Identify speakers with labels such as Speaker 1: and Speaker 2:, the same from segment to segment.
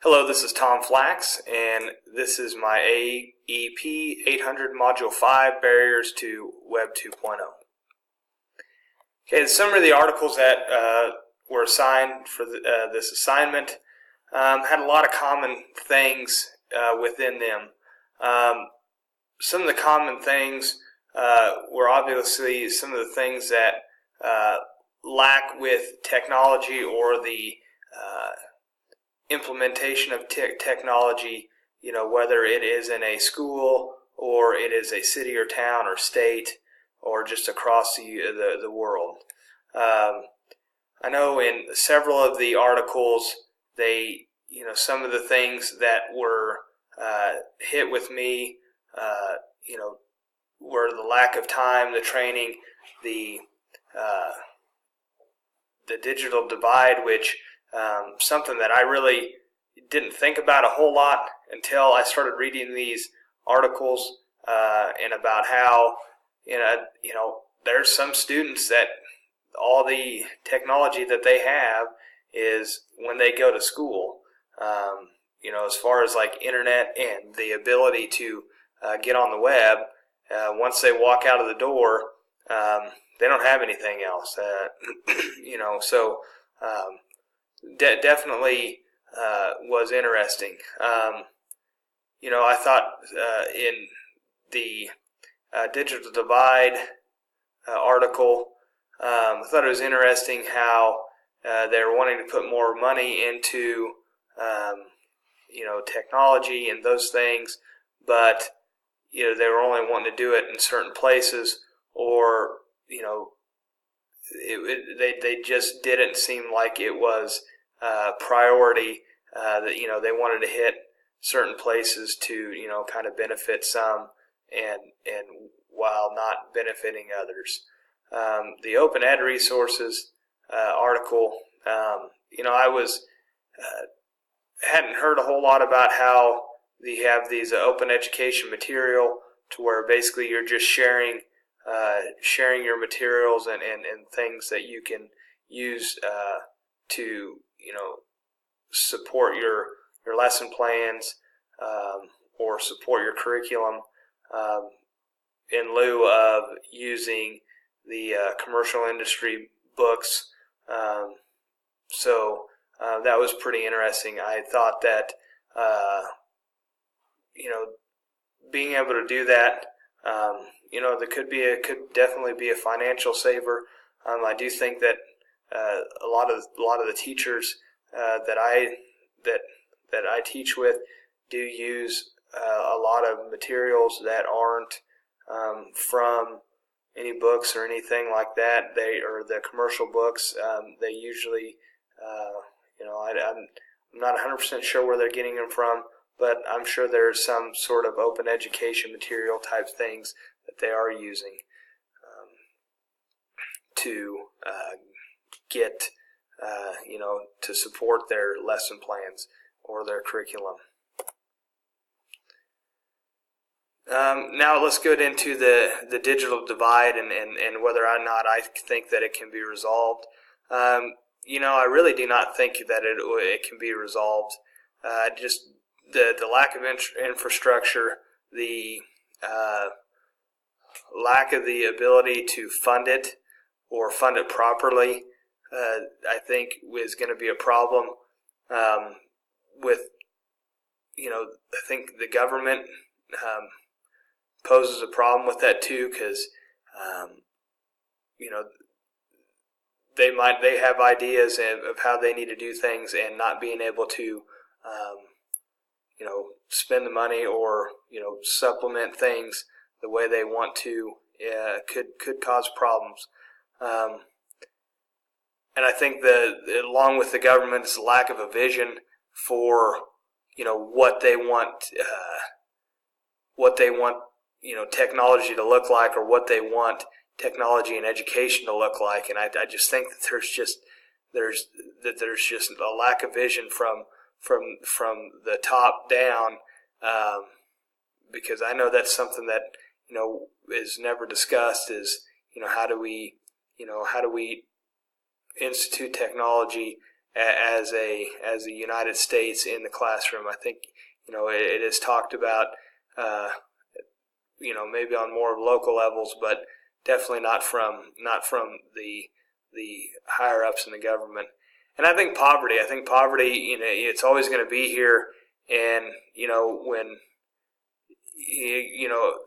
Speaker 1: Hello, this is Tom Flax, and this is my AEP 800 Module 5 Barriers to Web 2.0. Okay, the summary of the articles that were assigned for this assignment had a lot of common things within them. Some of the common things were obviously some of the things that lack with technology or the implementation of technology, whether it is in a school or it is a city or town or state or just across the world. I know in several of the articles, some of the things that were hit with me, were the lack of time, the training, the digital divide, which something that I really didn't think about a whole lot until I started reading these articles and about how there's some students that all the technology that they have is when they go to school. As far as like internet and the ability to get on the web, once they walk out of the door, they don't have anything else. Definitely was interesting. I thought in the digital divide article, I thought it was interesting how they were wanting to put more money into technology and those things, but they were only wanting to do it in certain places, or they just didn't seem like it was priority. That they wanted to hit certain places to kind of benefit some, and while not benefiting others. The Open Ed Resources article, I was hadn't heard a whole lot about how they have these open education material to where basically you're just sharing your materials and things that you can use to support your lesson plans or support your curriculum in lieu of using the commercial industry books. So that was pretty interesting. I thought that being able to do that, there could definitely be a financial saver. I do think that a lot of the teachers that I teach with do use a lot of materials that aren't from any books or anything like that. The commercial books. They usually, I'm not 100% sure where they're getting them from, but I'm sure there's some sort of open education material type things that they are using to get, to support their lesson plans or their curriculum. Now let's get into the digital divide and whether or not I think that it can be resolved. I really do not think that it can be resolved. Just the lack of infrastructure, the lack of the ability to fund it or fund it properly, I think is going to be a problem with, I think the government poses a problem with that too, because, they have ideas of how they need to do things, and not being able to, spend the money or, supplement things the way they want to, could cause problems. And I think that along with the government's lack of a vision for, what they want, technology to look like, or what they want technology and education to look like. And I just think that there's just a lack of vision from the top down, because I know that's something that is never discussed. Is how do we institute technology as a United States in the classroom. I think it is talked about maybe on more local levels, but definitely not from the higher ups in the government. And I think poverty, it's always going to be here. And when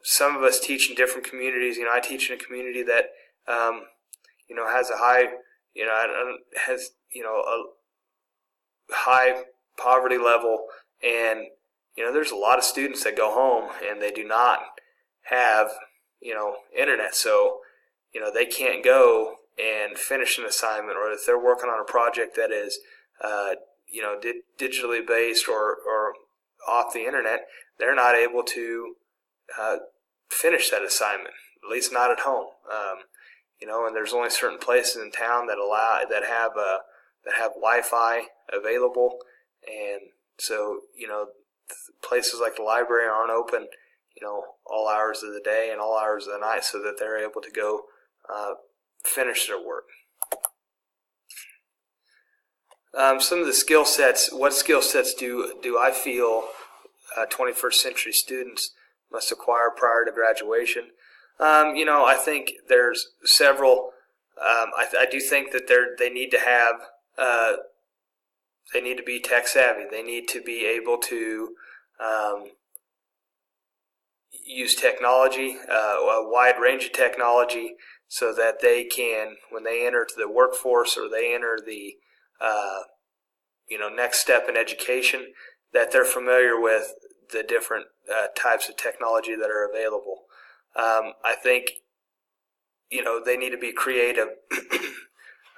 Speaker 1: some of us teach in different communities. I teach in a community that has a high a high poverty level, and there's a lot of students that go home and they do not have internet, so they can't go and finish an assignment, or if they're working on a project that is digitally based or off the internet, they're not able to finish that assignment, at least not at home. And there's only certain places in town that have Wi-Fi available, and so places like the library aren't open all hours of the day and all hours of the night, so that they're able to go finish their work. Some of the skill sets. What skill sets do I feel 21st century students must acquire prior to graduation? I think there's several. I do think that they need to have. They need to be tech savvy. They need to be able to use technology, a wide range of technology, so that they can, when they enter the workforce or they enter the next step in education, that they're familiar with the different types of technology that are available. I think they need to be creative.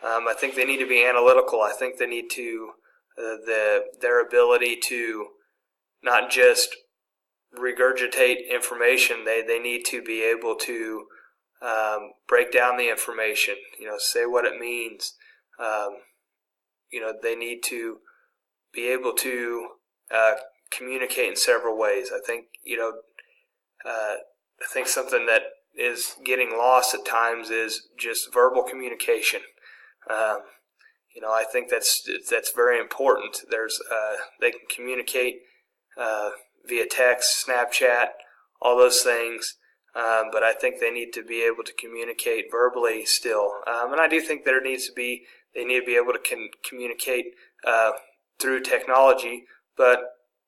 Speaker 1: I think they need to be analytical. I think they need to their ability to not just regurgitate information. They need to be able to break down the information. Say what it means. They need to be able to communicate in several ways. I think something that is getting lost at times is just verbal communication. I think that's very important. They can communicate via text, Snapchat, all those things, but I think they need to be able to communicate verbally still. And I do think they need to be able to communicate through technology, but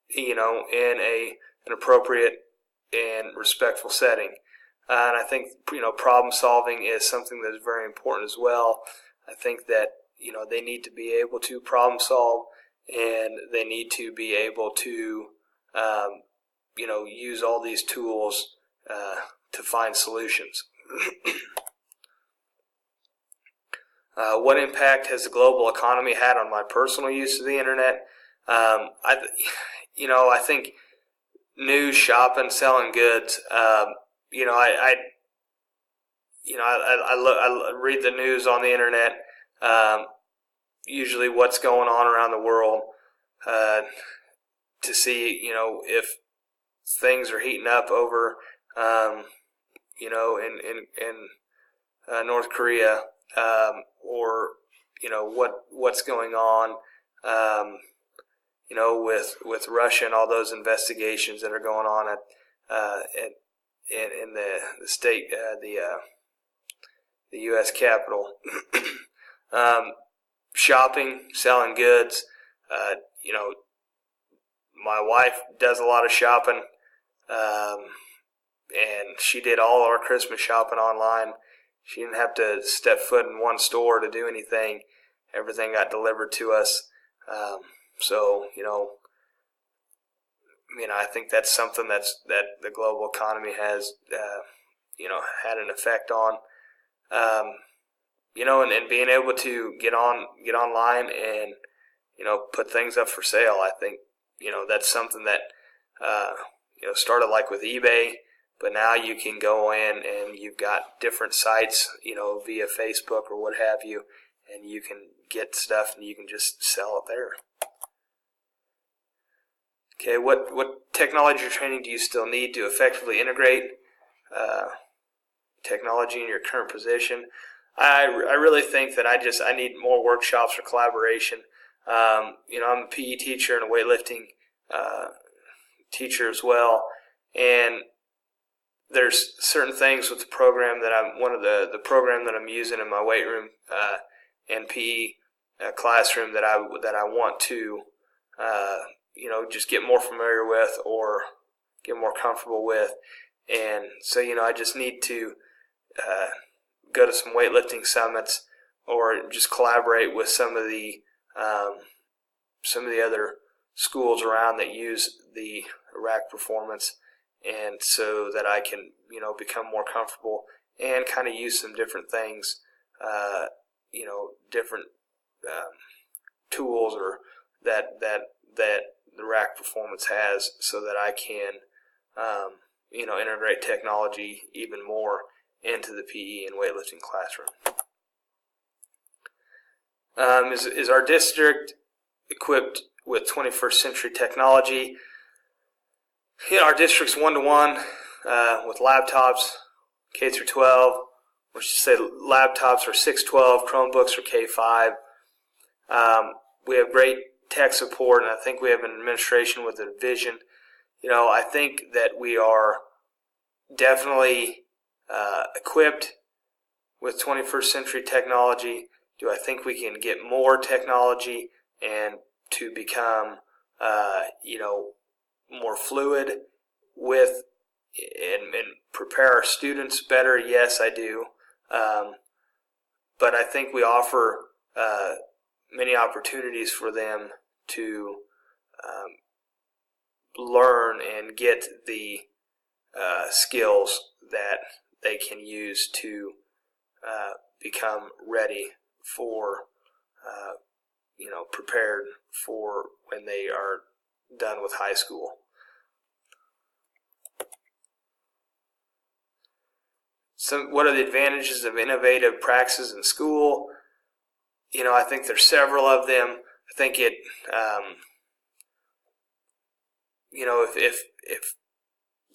Speaker 1: in an appropriate and respectful setting. And I think problem solving is something that is very important as well. I think that they need to be able to problem solve, and they need to be able to use all these tools to find solutions. What impact has the global economy had on my personal use of the internet? I think news, shopping, selling goods. I read the news on the internet. Usually, what's going on around the world, to see if things are heating up over in North Korea, or what's going on with Russia and all those investigations that are going on in the state, the U.S. Capitol. Shopping, selling goods. My wife does a lot of shopping, and she did all our Christmas shopping online. She didn't have to step foot in one store to do anything. Everything got delivered to us. I think that's something that the global economy has, had an effect on. And being able to get online and, put things up for sale. I think, that's something that, started like with eBay, but now you can go in and you've got different sites, via Facebook or what have you, and you can get stuff and you can just sell it there. Okay, what technology training do you still need to effectively integrate technology in your current position? I really think that I need more workshops for collaboration. I'm a PE teacher and a weightlifting teacher as well, and there's certain things with the program that the program that I'm using in my weight room and PE classroom that I want to just get more familiar with or get more comfortable with, and so I just need to go to some weightlifting summits or just collaborate with some of the other schools around that use the rack performance, and so that I can become more comfortable and kind of use some different things, different tools or that the rack performance has, so that I can integrate technology even more into the PE and weightlifting classroom. Is our district equipped with 21st century technology? Our district's 1-to-1 with laptops, K through 12. We should say laptops are 612, Chromebooks are K5. We have great tech support, and I think we have an administration with a vision. I think that we are definitely equipped with 21st century technology. Do I think we can get more technology and to become, more fluid with and prepare our students better? Yes, I do. But I think we offer many opportunities for them to learn and get the skills that they can use to become ready for, prepared for when they are done with high school. What are the advantages of innovative practices in school? I think there's several of them. I think it, if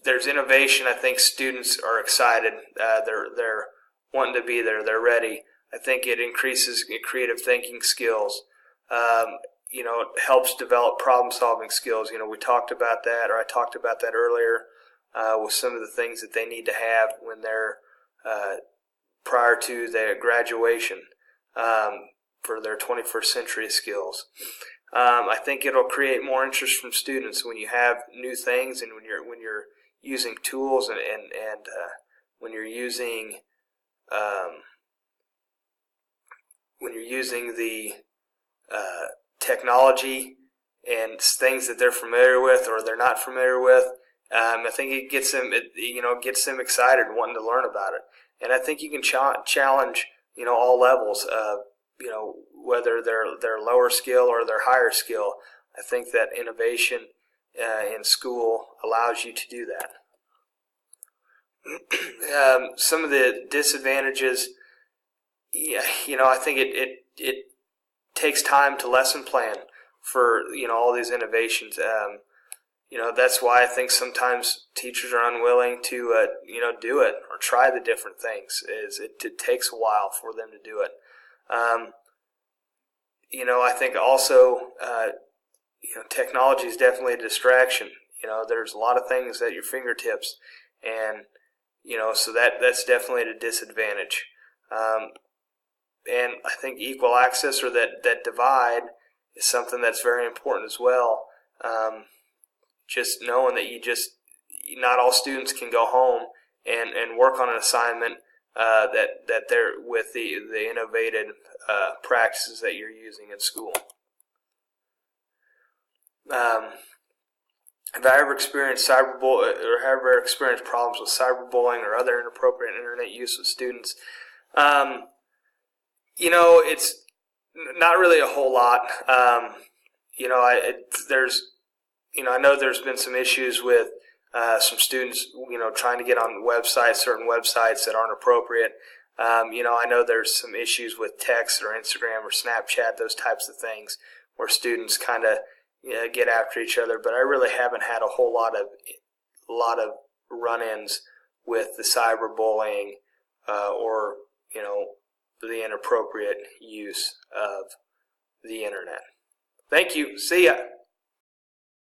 Speaker 1: there's innovation, I think students are excited. They're wanting to be there. They're ready. I think it increases creative thinking skills. It helps develop problem-solving skills. We talked about that, or I talked about that earlier with some of the things that they need to have when they're prior to their graduation for their 21st century skills. I think it'll create more interest from students when you have new things, and when you're using tools and when you're using the technology and things that they're familiar with or they're not familiar with. I think it gets them, gets them excited, wanting to learn about it. And I think you can challenge, all levels, whether they're lower skill or they're higher skill. I think that innovation in school allows you to do that. Some of the disadvantages, I think it takes time to lesson plan for all these innovations. That's why I think sometimes teachers are unwilling to do it or try the different things. It takes a while for them to do it. I think also technology is definitely a distraction. There's a lot of things at your fingertips, and so that's definitely a disadvantage. And I think equal access, or that divide, is something that's very important as well. Just knowing that not all students can go home and work on an assignment that they're with the innovative practices that you're using in school. Have I ever experienced cyberbullying, or have I ever experienced problems with cyberbullying or other inappropriate internet use with students? It's not really a whole lot. I know there's been some issues with some students, trying to get on certain websites that aren't appropriate. I know there's some issues with text or Instagram or Snapchat, those types of things, where students kind of get after each other. But I really haven't had a whole lot of run-ins with the cyberbullying or the inappropriate use of the internet. Thank you. See ya.